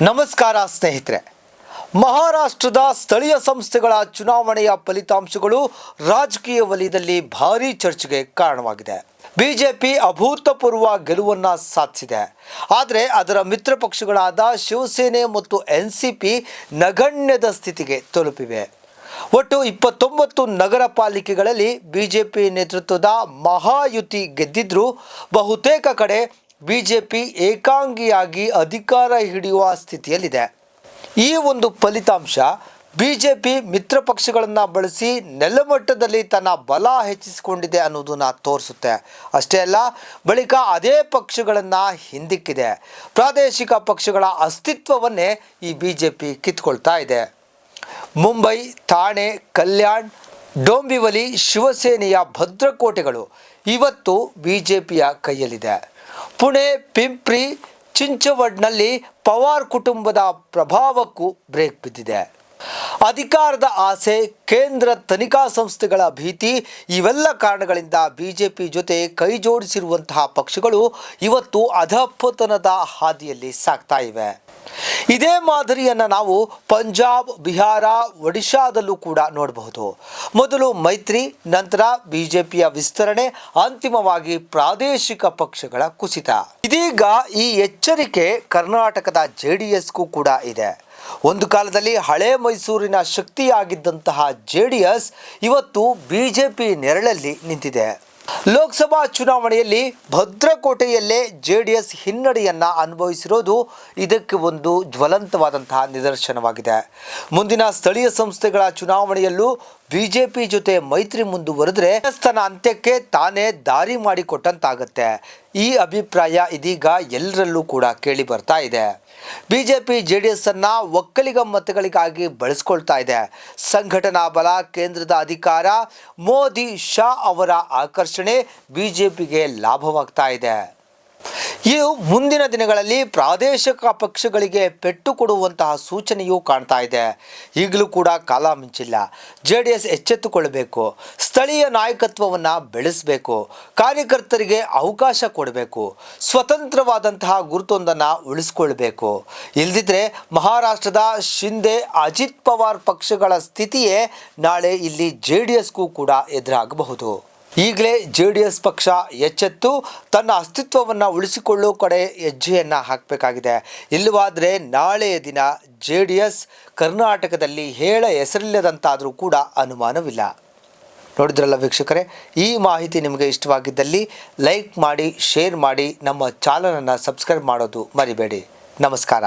ನಮಸ್ಕಾರ ಸ್ನೇಹಿತರೆ. ಮಹಾರಾಷ್ಟ್ರದ ಸ್ಥಳೀಯ ಸಂಸ್ಥೆಗಳ ಚುನಾವಣೆಯ ಫಲಿತಾಂಶಗಳು ರಾಜಕೀಯ ವಲಯದಲ್ಲಿ ಭಾರೀ ಚರ್ಚೆಗೆ ಕಾರಣವಾಗಿದೆ. ಬಿಜೆಪಿ ಅಭೂತಪೂರ್ವ ಗೆಲುವನ್ನು ಸಾಧಿಸಿದೆ. ಆದರೆ ಅದರ ಮಿತ್ರ ಪಕ್ಷಗಳಾದ ಶಿವಸೇನೆ ಮತ್ತು ಎನ್ಸಿಪಿ ನಗಣ್ಯದ ಸ್ಥಿತಿಗೆ ತಲುಪಿವೆ. ಒಟ್ಟು 29 ನಗರ ಪಾಲಿಕೆಗಳಲ್ಲಿ ಬಿಜೆಪಿ ನೇತೃತ್ವದ ಮಹಾಯುತಿ ಗೆದ್ದಿದ್ರೂ ಬಹುತೇಕ ಕಡೆ ಬಿಜೆಪಿ ಏಕಾಂಗಿಯಾಗಿ ಅಧಿಕಾರ ಹಿಡಿಯುವ ಸ್ಥಿತಿಯಲ್ಲಿದೆ. ಈ ಒಂದು ಫಲಿತಾಂಶ ಬಿಜೆಪಿ ಮಿತ್ರ ಪಕ್ಷಗಳನ್ನು ಬಳಸಿ ನೆಲಮಟ್ಟದಲ್ಲಿ ತನ್ನ ಬಲ ಹೆಚ್ಚಿಸಿಕೊಂಡಿದೆ ಅನ್ನೋದನ್ನು ತೋರಿಸುತ್ತೆ. ಅಷ್ಟೇ ಅಲ್ಲ, ಬಳಿಕ ಅದೇ ಪಕ್ಷಗಳನ್ನು ಹಿಂದಿಕ್ಕಿದೆ. ಪ್ರಾದೇಶಿಕ ಪಕ್ಷಗಳ ಅಸ್ತಿತ್ವವನ್ನೇ ಈ ಬಿಜೆಪಿ ಕಿತ್ಕೊಳ್ತಾ ಇದೆ. ಮುಂಬೈ, ಥಾಣೆ, ಕಲ್ಯಾಣ್, ಡೋಂಬಿವಲಿ ಶಿವಸೇನೆಯ ಭದ್ರಕೋಟೆಗಳು ಇವತ್ತು ಬಿಜೆಪಿಯ ಕೈಯಲ್ಲಿದೆ. ಪುಣೆ, ಪಿಂಪ್ರಿ, ಚಿಂಚವಡ್ನಲ್ಲಿ ಪವಾರ್ ಕುಟುಂಬದ ಪ್ರಭಾವಕ್ಕೂ ಬ್ರೇಕ್ ಬಿದ್ದಿದೆ. ಅಧಿಕಾರದ ಆಸೆ, ಕೇಂದ್ರ ತನಿಖಾ ಸಂಸ್ಥೆಗಳ ಭೀತಿ ಇವೆಲ್ಲ ಕಾರಣಗಳಿಂದ ಬಿಜೆಪಿ ಜೊತೆ ಕೈ ಜೋಡಿಸಿರುವಂತಹ ಪಕ್ಷಗಳು ಇವತ್ತು ಅಧಪತನದ ಹಾದಿಯಲ್ಲಿ ಸಾಗ್ತಾ ಇವೆ. ಇದೇ ಮಾದರಿಯನ್ನು ನಾವು ಪಂಜಾಬ್, ಬಿಹಾರ, ಒಡಿಶಾದಲ್ಲೂ ಕೂಡ ನೋಡಬಹುದು. ಮೊದಲು ಮೈತ್ರಿ, ನಂತರ ಬಿಜೆಪಿಯ ವಿಸ್ತರಣೆ, ಅಂತಿಮವಾಗಿ ಪ್ರಾದೇಶಿಕ ಪಕ್ಷಗಳ ಕುಸಿತ. ಇದೀಗ ಈ ಎಚ್ಚರಿಕೆ ಕರ್ನಾಟಕದ JDSಗೂ ಕೂಡ ಇದೆ. ಒಂದು ಕಾಲದಲ್ಲಿ ಹಳೆ ಮೈಸೂರಿನ ಶಕ್ತಿಯಾಗಿದ್ದಂತಹ JDS ಇವತ್ತು ಬಿಜೆಪಿ ನೆರಳಲ್ಲಿ ನಿಂತಿದೆ. ಲೋಕಸಭಾ ಚುನಾವಣೆಯಲ್ಲಿ ಭದ್ರಕೋಟೆಯಲ್ಲೇ JDS ಹಿನ್ನಡೆಯನ್ನು ಅನುಭವಿಸಿರೋದು ಇದಕ್ಕೆ ಒಂದು ಜ್ವಲಂತವಾದಂತಹ ನಿದರ್ಶನವಾಗಿದೆ. ಮುಂದಿನ ಸ್ಥಳೀಯ ಸಂಸ್ಥೆಗಳ ಚುನಾವಣೆಯಲ್ಲೂ ಬಿಜೆಪಿ ಜೊತೆ ಮೈತ್ರಿ ಮುಂದುವರೆದ್ರೆ ತನ್ನ ಅಂತ್ಯಕ್ಕೆ ತಾನೇ ದಾರಿ ಮಾಡಿಕೊಟ್ಟಂತಾಗತ್ತೆ. ಈ ಅಭಿಪ್ರಾಯ ಇದೀಗ ಎಲ್ಲರಲ್ಲೂ ಕೂಡ ಕೇಳಿ ಬರ್ತಾ ಇದೆ. ಬಿಜೆಪಿ JDS ಅನ್ನು ಒಕ್ಕಲಿಗ ಮತಗಳಿಗಾಗಿ ಬಳಸ್ಕೊಳ್ತಾ ಇದೆ. ಸಂಘಟನಾ ಬಲ, ಕೇಂದ್ರದ ಅಧಿಕಾರ, ಮೋದಿ, ಶಾ ಅವರ ಆಕರ್ಷಣೆ ಬಿಜೆಪಿಗೆ ಲಾಭವಾಗ್ತಾ ಇದೆ. ಇದು ಮುಂದಿನ ದಿನಗಳಲ್ಲಿ ಪ್ರಾದೇಶಿಕ ಪಕ್ಷಗಳಿಗೆ ಪೆಟ್ಟು ಕೊಡುವಂತಹ ಸೂಚನೆಯೂ ಕಾಣ್ತಾ ಇದೆ. ಈಗಲೂ ಕೂಡ ಕಾಲ ಮಿಂಚಿಲ್ಲ. JDS ಎಚ್ಚೆತ್ತುಕೊಳ್ಳಬೇಕು, ಸ್ಥಳೀಯ ನಾಯಕತ್ವವನ್ನು ಬೆಳೆಸಬೇಕು, ಕಾರ್ಯಕರ್ತರಿಗೆ ಅವಕಾಶ ಕೊಡಬೇಕು, ಸ್ವತಂತ್ರವಾದಂತಹ ಗುರುತೊಂದನ್ನು ಉಳಿಸ್ಕೊಳ್ಬೇಕು. ಇಲ್ಲದಿದ್ದರೆ ಮಹಾರಾಷ್ಟ್ರದ ಶಿಂದೆ, ಅಜಿತ್ ಪವಾರ್ ಪಕ್ಷಗಳ ಸ್ಥಿತಿಯೇ ನಾಳೆ ಇಲ್ಲಿ JDSಗೂ ಕೂಡ ಎದುರಾಗಬಹುದು. ಈಗಲೇ JDS ಪಕ್ಷ ಎಚ್ಚೆತ್ತು ತನ್ನ ಅಸ್ತಿತ್ವವನ್ನು ಉಳಿಸಿಕೊಳ್ಳೋ ಕಡೆ ಹೆಜ್ಜೆಯನ್ನು ಹಾಕಬೇಕಾಗಿದೆ. ಇಲ್ಲವಾದರೆ ನಾಳೆಯ ದಿನ JDS ಕರ್ನಾಟಕದಲ್ಲಿ ಹೇಳ ಹೆಸರಿಲ್ಲದಂತಾದರೂ ಕೂಡ ಅನುಮಾನವಿಲ್ಲ. ನೋಡಿದ್ರಲ್ಲ ವೀಕ್ಷಕರೇ, ಈ ಮಾಹಿತಿ ನಿಮಗೆ ಇಷ್ಟವಾಗಿದ್ದಲ್ಲಿ ಲೈಕ್ ಮಾಡಿ, ಶೇರ್ ಮಾಡಿ, ನಮ್ಮ ಚಾನಲನ್ನು ಸಬ್ಸ್ಕ್ರೈಬ್ ಮಾಡೋದು ಮರಿಬೇಡಿ. ನಮಸ್ಕಾರ.